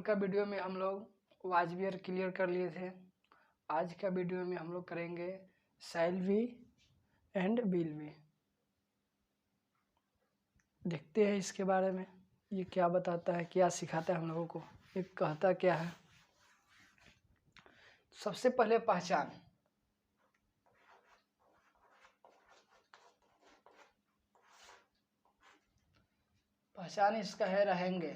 का वीडियो में हम लोग वाज बियर क्लियर कर लिए थे। आज का वीडियो में हम लोग करेंगे shall be and will be. देखते हैं इसके बारे में ये क्या बताता है, क्या सिखाता है हम लोगों को, ये कहता क्या है। सबसे पहले पहचान इसका है रहेंगे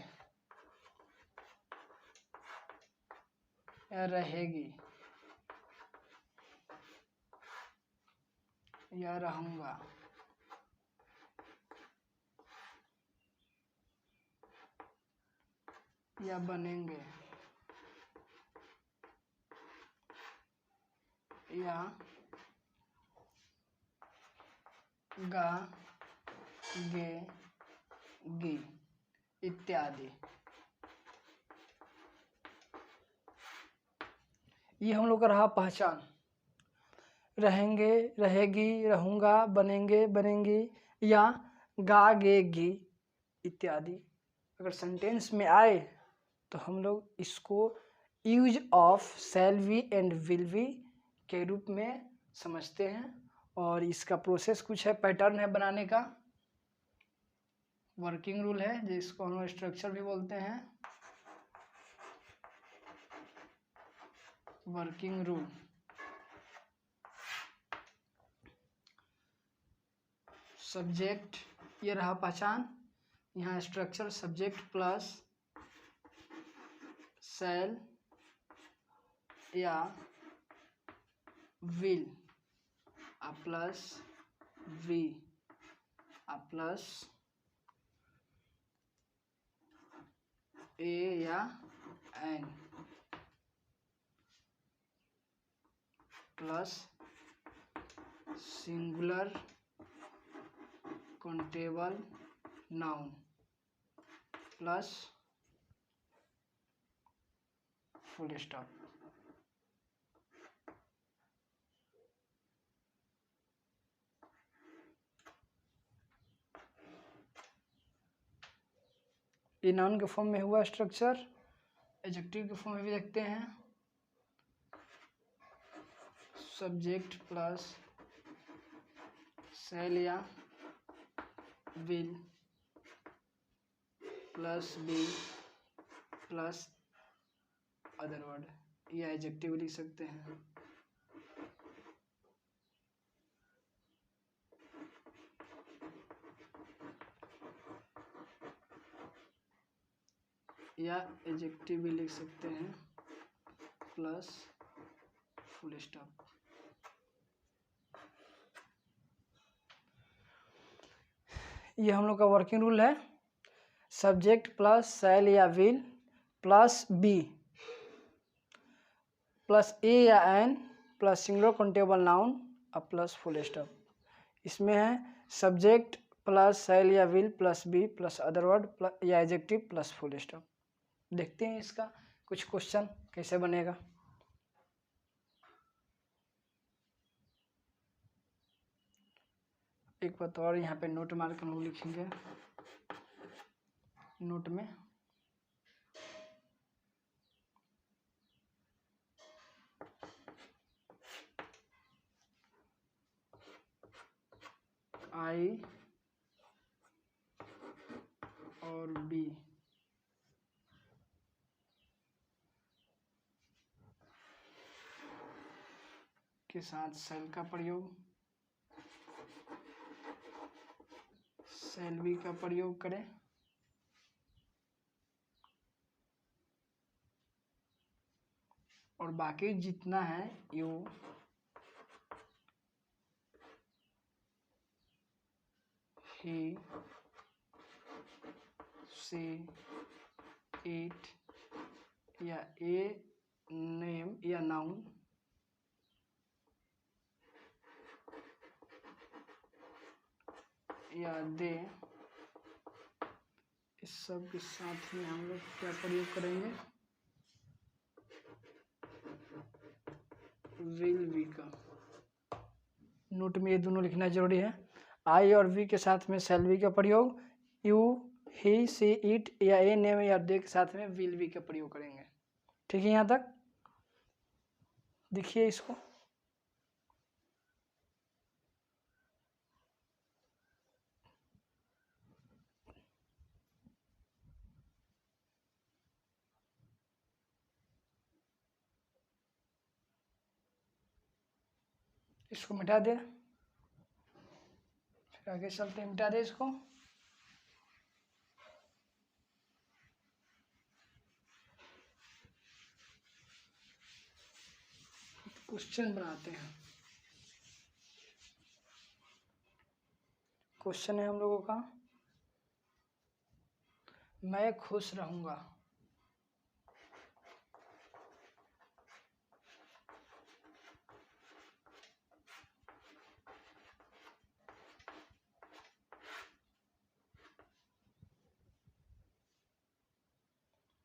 या रहेगी या रहूंगा। या बनेंगे या गा गे गी इत्यादि। ये हम लोग का रहा पहचान। रहेंगे, रहेगी, रहूंगा, बनेंगे, बनेंगी या गा गे गी इत्यादि अगर सेंटेंस में आए तो हम लोग इसको use of shall be and will be के रूप में समझते हैं। और इसका प्रोसेस कुछ है, पैटर्न है बनाने का, वर्किंग रूल है जिसको हम लोग स्ट्रक्चर भी बोलते हैं। वर्किंग रूल सब्जेक्ट, ये रहा पहचान। यहाँ स्ट्रक्चर सब्जेक्ट प्लस शैल या विल प्लस वी प्लस ए या an plus singular countable noun plus full stop. ये नाउन के फॉर्म में हुआ स्ट्रक्चर। एडजेक्टिव के फॉर्म में भी देखते हैं, सब्जेक्ट प्लस शैल या will plus be plus other word, या एडजेक्टिव लिख सकते हैं। या एडजेक्टिव भी लिख सकते हैं प्लस फुल स्टॉप। ये हम लोग का वर्किंग रूल है। सब्जेक्ट प्लस शैल या विल प्लस बी प्लस ए या an plus singular countable noun plus full stop. इसमें है सब्जेक्ट प्लस शैल या will plus be plus other word या एडजेक्टिव प्लस फुल स्टॉप। देखते हैं इसका कुछ क्वेश्चन कैसे बनेगा। एक बात और, यहाँ पे नोट मार्क हम लोग लिखेंगे। नोट में आई और बी के साथ शैल का प्रयोग, शैल बी का प्रयोग करें और बाकी जितना है यू ही सी इट या ए नेम या नाउन या दे, इस सब के साथ में हम लोग क्या प्रयोग करेंगे, विल बी का। नोट में ये दोनों लिखना जरूरी है। आई और वी के साथ में शैल बी का प्रयोग, यू ही सी इट या ए नेम या दे के साथ में विल बी का प्रयोग करेंगे। ठीक है, यहाँ तक देखिए इसको। इसको मिटा दे, फिर आगे चलते हैं, मिटा दे इसको। क्वेश्चन बनाते हैं। क्वेश्चन है हम लोगों का, मैं खुश रहूंगा।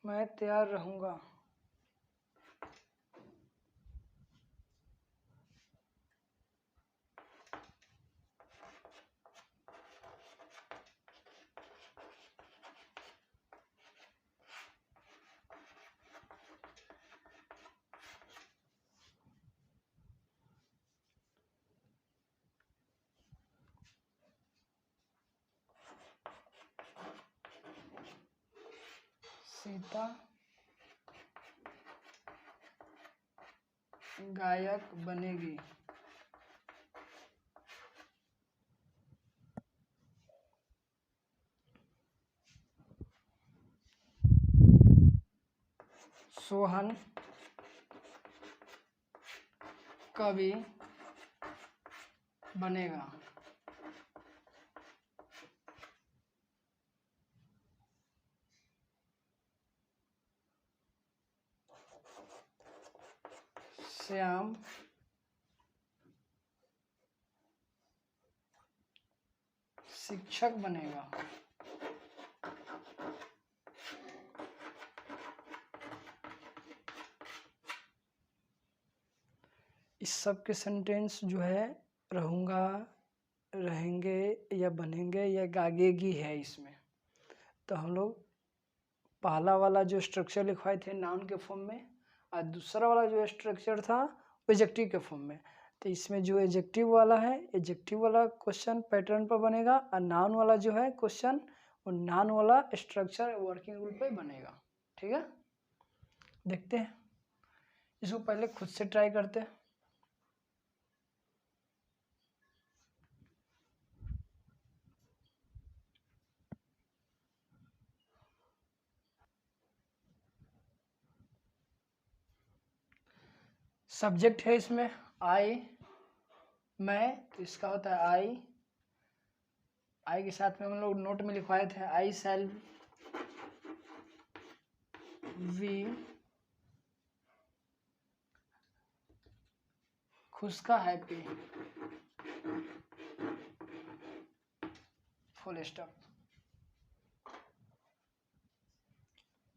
मैं तैयार रहूंगा। सीता गायक बनेगी। सोहन कवि बनेगा। श्याम शिक्षक बनेगा। इस सब के सेंटेंस जो है रहूँगा, रहेंगे या बनेंगे या गागेगी है इसमें। तो हम लोग पहला वाला जो स्ट्रक्चर लिखवाए थे नाउन के फॉर्म में, और दूसरा वाला जो स्ट्रक्चर था एडजेक्टिव के फॉर्म में। तो इसमें जो एडजेक्टिव वाला है, एडजेक्टिव वाला क्वेश्चन पैटर्न पर बनेगा, और नाउन वाला जो है क्वेश्चन वो नाउन वाला स्ट्रक्चर वर्किंग रूल पे बनेगा। ठीक है, देखते हैं इसको, पहले खुद से ट्राई करते हैं। सब्जेक्ट है इसमें आई, मैं, तो इसका होता है आई के साथ में हम लोग नोट में लिखवाए थे आई शैल वी खुश का हैप्पी, फुल स्टॉप।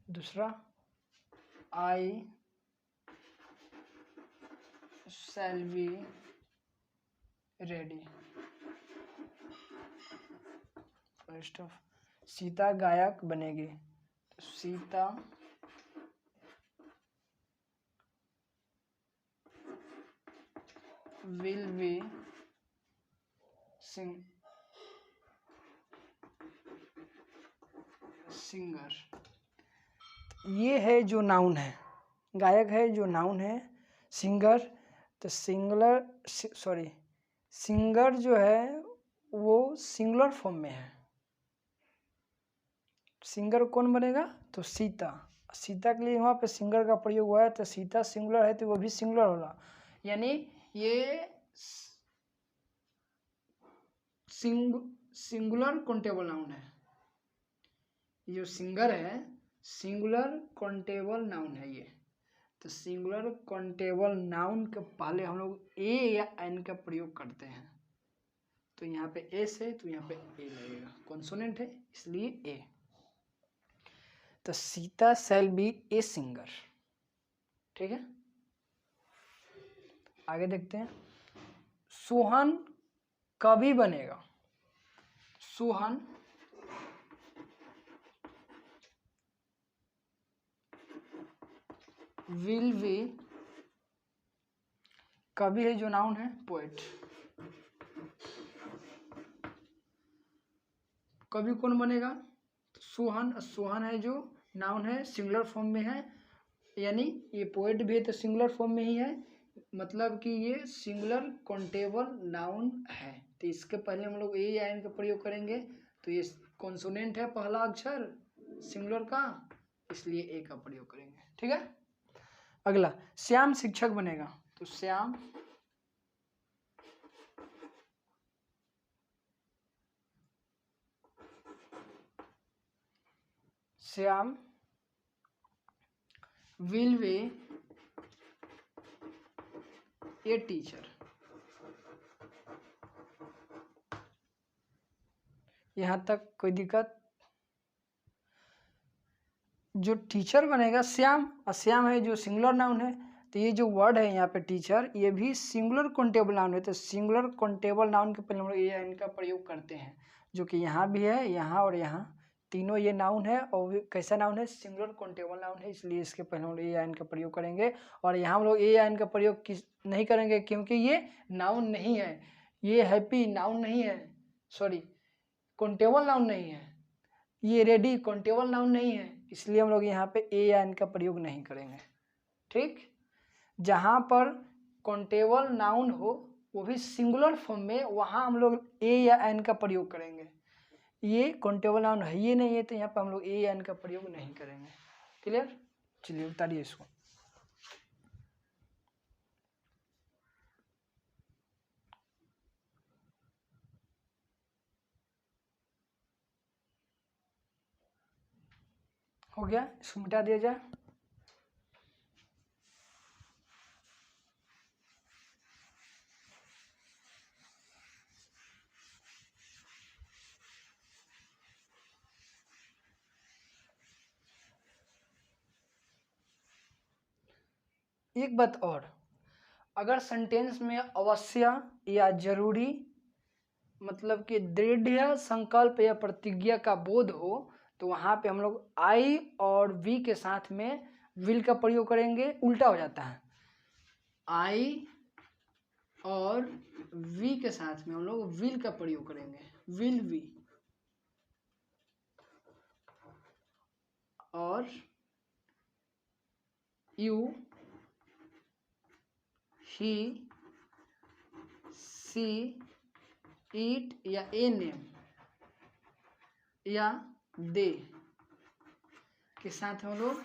दूसरा I shall be ready, full stop. Sita गायक बनेगी, तो सीता विल बी सिंगर। ये है जो नाउन है, गायक है जो नाउन है, सिंगर तो सिंगर जो है वो सिंगुलर फॉर्म में है। सिंगर कौन बनेगा, तो सीता। सीता के लिए वहाँ पे सिंगर का प्रयोग हुआ है, तो सीता सिंगुलर है तो वो भी सिंगुलर होगा। यानी ये सिंगुलर काउंटेबल नाउन है। ये जो सिंगर है सिंगुलर काउंटेबल नाउन है ये। तो सिंगुलर काउंटेबल नाउन के पहले हम लोग ए या एन का प्रयोग करते हैं। तो यहाँ पे एस है तो यहाँ पे ए लगेगा, कॉन्सोनेंट है इसलिए ए। तो Sita shall be a singer. ठीक है, आगे देखते हैं। सोहन कवि बनेगा। सोहन विल बी, कवि है जो नाउन है पोएट। कवि कौन बनेगा? सोहन, सोहन है जो नाउन है, सिंगुलर फॉर्म में है, यानी ये पोएट भी है तो सिंगुलर फॉर्म में ही है, मतलब कि ये सिंगुलर काउंटेबल नाउन है। तो इसके पहले हम लोग ए या एन का प्रयोग करेंगे, तो ये कॉन्सोनेंट है पहला अक्षर सिंगुलर का, इसलिए ए का प्रयोग करेंगे। ठीक है। अगला, श्याम शिक्षक बनेगा, तो Shyam Shyam will be a teacher. यहां तक कोई दिक्कत? जो टीचर बनेगा श्याम, और श्याम है जो सिंगुलर नाउन है, तो ये जो वर्ड है यहाँ पे टीचर, ये भी सिंगुलर काउंटेबल नाउन है। तो सिंगुलर काउंटेबल नाउन के पहले हम लोग ए या एन का प्रयोग करते हैं, जो कि यहाँ भी है, यहाँ और यहाँ तीनों ये नाउन है, और कैसा नाउन है? सिंगुलर काउंटेबल नाउन है, इसलिए इसके पहले हम लोग ए या एन का प्रयोग करेंगे। और यहाँ हम लोग ए या एन का प्रयोग नहीं करेंगे क्योंकि ये नाउन नहीं है, ये हैप्पी नाउन नहीं है, सॉरी काउंटेबल नाउन नहीं है, ये रेडी काउंटेबल नाउन नहीं है, इसलिए हम लोग यहाँ पे ए या एन का प्रयोग नहीं करेंगे। ठीक। जहाँ पर काउंटेबल नाउन हो वो भी सिंगुलर फॉर्म में, वहाँ हम लोग ए या एन का प्रयोग करेंगे। ये काउंटेबल नाउन है ये नहीं है, तो यहाँ पर हम लोग ए या एन का प्रयोग नहीं करेंगे। क्लियर? चलिए उतारिए इसको। हो गया, इसको मिटा दिया जाए। एक बात और, अगर सेंटेंस में अवश्य या जरूरी, मतलब कि दृढ़ संकल्प या प्रतिज्ञा का बोध हो, तो वहाँ पे हम लोग आई और वी के साथ में विल का प्रयोग करेंगे। उल्टा हो जाता है, आई और वी के साथ में हम लोग विल का प्रयोग करेंगे, विल बी। और यू, ही, सी, इट या ए नेम या दे के साथ हम लोग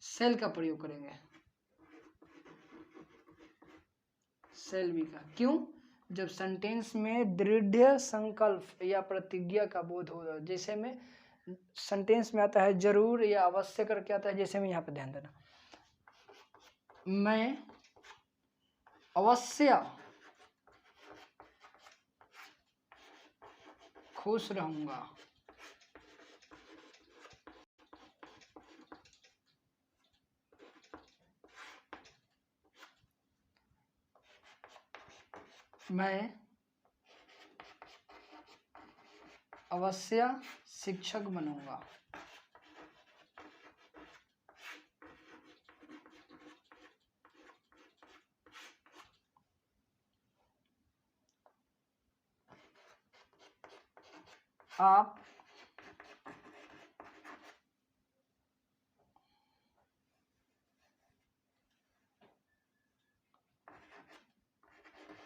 सेल का प्रयोग करेंगे, सेल बी का। क्यों? जब सेंटेंस में दृढ़ संकल्प या प्रतिज्ञा का बोध हो, जैसे में सेंटेंस में आता है जरूर या अवश्य करके आता है, जैसे में यहाँ पे ध्यान देना, मैं अवश्य खुश रहूंगा, मैं अवश्य शिक्षक बनूंगा, आप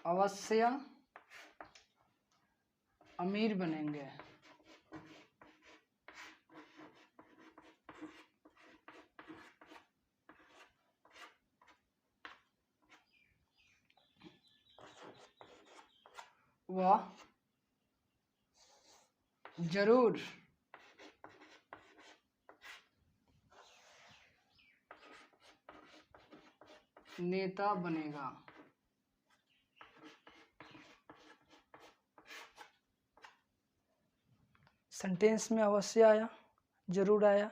अवश्य अमीर बनेंगे, वह जरूर नेता बनेगा, सेंटेंस में अवश्य आया, जरूर आया।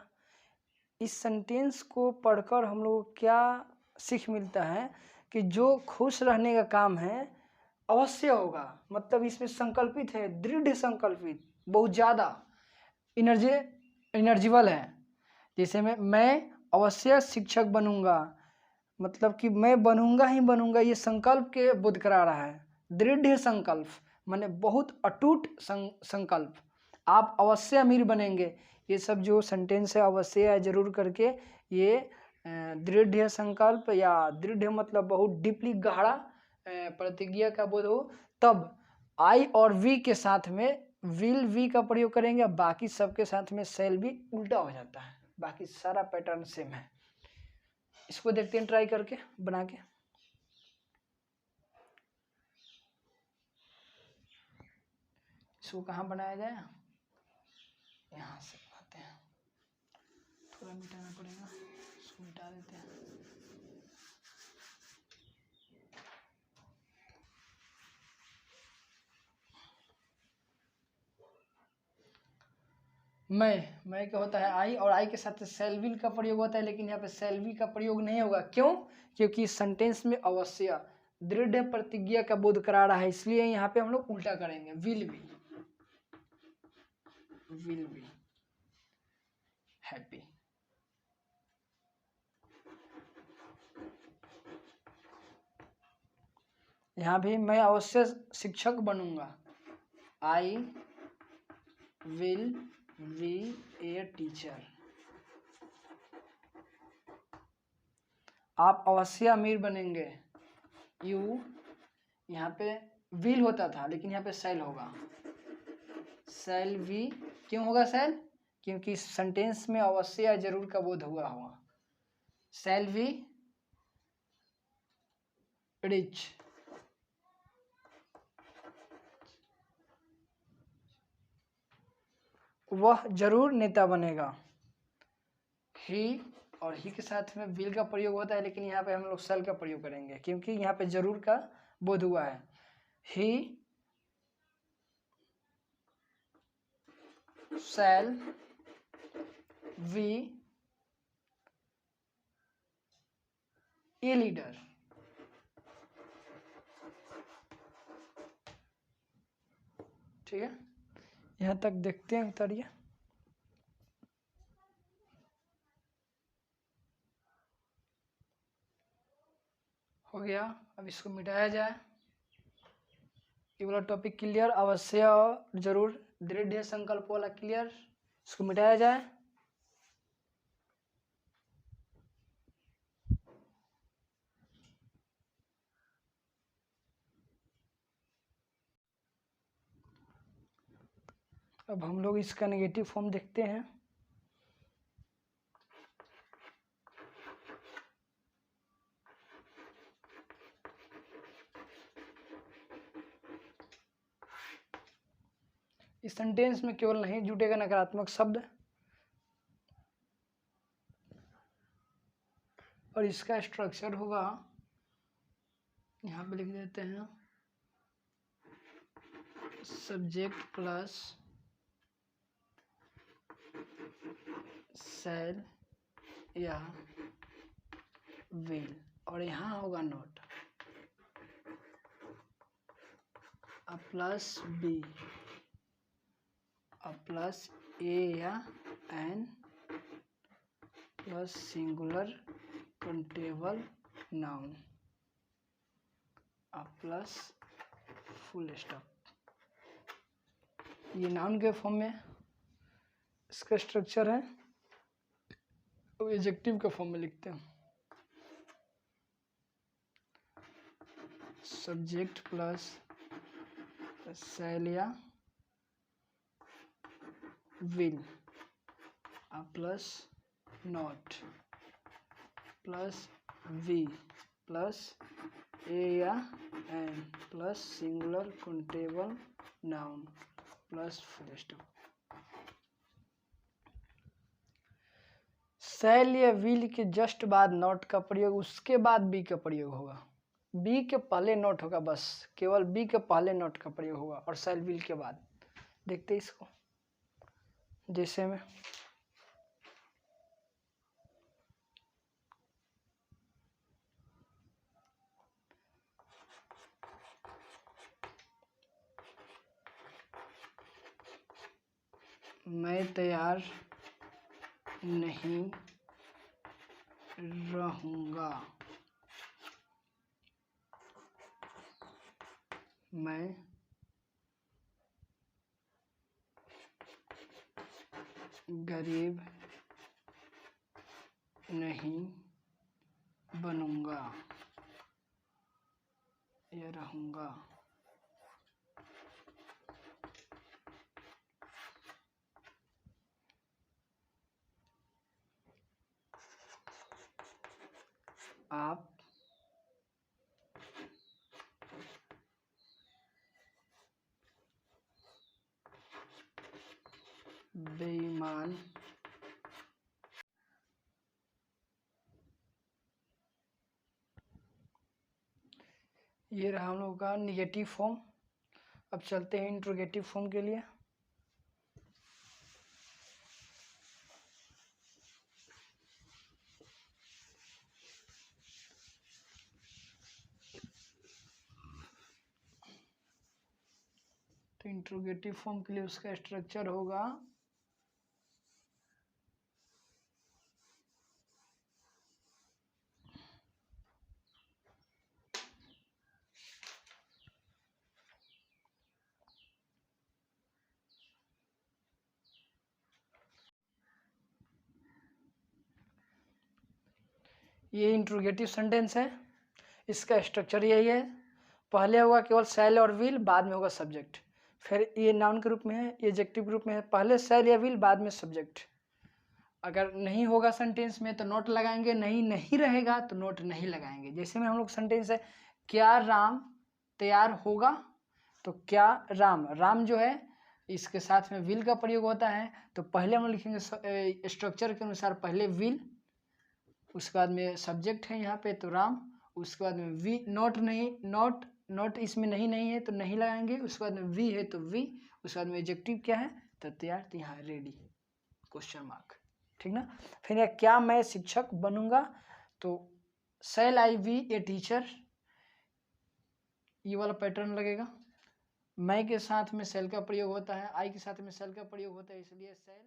इस सेंटेंस को पढ़कर हम लोग को क्या सीख मिलता है कि जो खुश रहने का काम है अवश्य होगा, मतलब इसमें संकल्पित है, दृढ़ संकल्पित, बहुत ज़्यादा एनर्जीबल है। जैसे मैं अवश्य शिक्षक बनूंगा, मतलब कि मैं बनूंगा ही बनूंगा, ये संकल्प के बोध करा रहा है। दृढ़ संकल्प माने बहुत अटूट संकल्प, आप अवश्य अमीर बनेंगे। ये सब जो सेंटेंस है अवश्य या जरूर करके, ये दृढ़ संकल्प या दृढ़ मतलब बहुत डीपली गहरा प्रतिज्ञा का बोध हो, तब आई और वी के साथ में विल वी का प्रयोग करेंगे। बाकी सबके साथ में शैल भी उल्टा हो जाता है, बाकी सारा पैटर्न सेम है। इसको देखते हैं ट्राई करके बना के। इसको कहाँ बनाया जाए, यहाँ से बनाते हैं, थोड़ा मिटाना पड़ेगा, इसको मिटा देते हैं। मैं क्या होता है आई, और आई के साथ शैल विल का प्रयोग होता है, लेकिन यहाँ पे शैल बी का प्रयोग नहीं होगा। क्यों? क्योंकि सेंटेंस में अवश्य दृढ़ प्रतिज्ञा का बोध करा रहा है, इसलिए यहाँ पे हम लोग उल्टा करेंगे, विल बी हैप्पी। यहाँ भी मैं अवश्य शिक्षक बनूंगा, I will be a teacher. आप अवश्य अमीर बनेंगे, यू, यहाँ पे विल होता था लेकिन यहाँ पे शैल होगा, शैल वी। क्यों होगा शैल? क्योंकि सेंटेंस में अवश्य या जरूर का बोध हुआ होगा। शैल वी रिच, वह जरूर नेता बनेगा। ही, और ही के साथ में विल का प्रयोग होता है, लेकिन यहाँ पे हम लोग शैल का प्रयोग करेंगे क्योंकि यहाँ पे जरूर का बोध हुआ है। ही शैल बी ए लीडर। ठीक है, यहाँ तक देखते हैं, उतारिए। हो गया, अब इसको मिटाया जाए। ये वाला टॉपिक क्लियर, अवश्य और जरूर दृढ़ संकल्प वाला क्लियर, इसको मिटाया जाए। अब हम लोग इसका नेगेटिव फॉर्म देखते हैं। इस सेंटेंस में केवल नहीं जुटेगा नकारात्मक शब्द, और इसका स्ट्रक्चर होगा, यहाँ पे लिख देते हैं, सब्जेक्ट प्लस शैल या विल, और यहाँ होगा not, a plus be, a plus ए या an, plus singular countable noun, a plus full stop. ये नाउन के फॉर्म में इसका स्ट्रक्चर है, तो एडजेक्टिव के फॉर्म में लिखते हैं, सब्जेक्ट प्लस शैल या will, a plus not, plus we, plus ए या an, plus singular countable noun, plus full stop. Shall या विल के जस्ट बाद नॉट का प्रयोग, उसके बाद बी का प्रयोग होगा। बी के पहले नॉट होगा, बस केवल बी के पहले नॉट का प्रयोग होगा, और शैल विल के बाद। देखते इसको, जैसे में मैं तैयार नहीं रहूँगा, मैं गरीब नहीं बनूंगा या रहूँगा। आप बेईमान ये रहा हम लोग का निगेटिव फॉर्म। अब चलते हैं इंट्रोगेटिव फॉर्म के लिए। तो इंट्रोगेटिव फॉर्म के लिए उसका स्ट्रक्चर होगा ये इंट्रोगेटिव सेंटेंस है, इसका स्ट्रक्चर यही है। पहले होगा केवल शैल और विल, बाद में होगा सब्जेक्ट। फिर ये नाउन के रूप में है, एडजेक्टिव ग्रुप में है, पहले शैल या विल, बाद में सब्जेक्ट। अगर नहीं होगा सेंटेंस में तो नोट लगाएंगे, नहीं रहेगा तो नोट नहीं लगाएंगे। जैसे में हम लोग सेंटेंस है, क्या राम तैयार होगा, तो क्या राम जो है इसके साथ में विल का प्रयोग होता है। तो पहले हम लिखेंगे स्ट्रक्चर के अनुसार, पहले विल, उसके बाद में सब्जेक्ट है यहाँ पे तो राम, उसके बाद में वी, नोट इसमें नहीं है तो नहीं लगाएंगे। उसके बाद में वी है तो वी, उसके बाद में एडजेक्टिव क्या है तो तैयार, तो यहाँ रेडी क्वेश्चन मार्क, ठीक ना। फिर यह क्या मैं शिक्षक बनूंगा, तो शैल आई बी ए टीचर, ये वाला पैटर्न लगेगा। मैं के साथ में शैल का प्रयोग होता है, आई के साथ में शैल का प्रयोग होता है, इसलिए शैल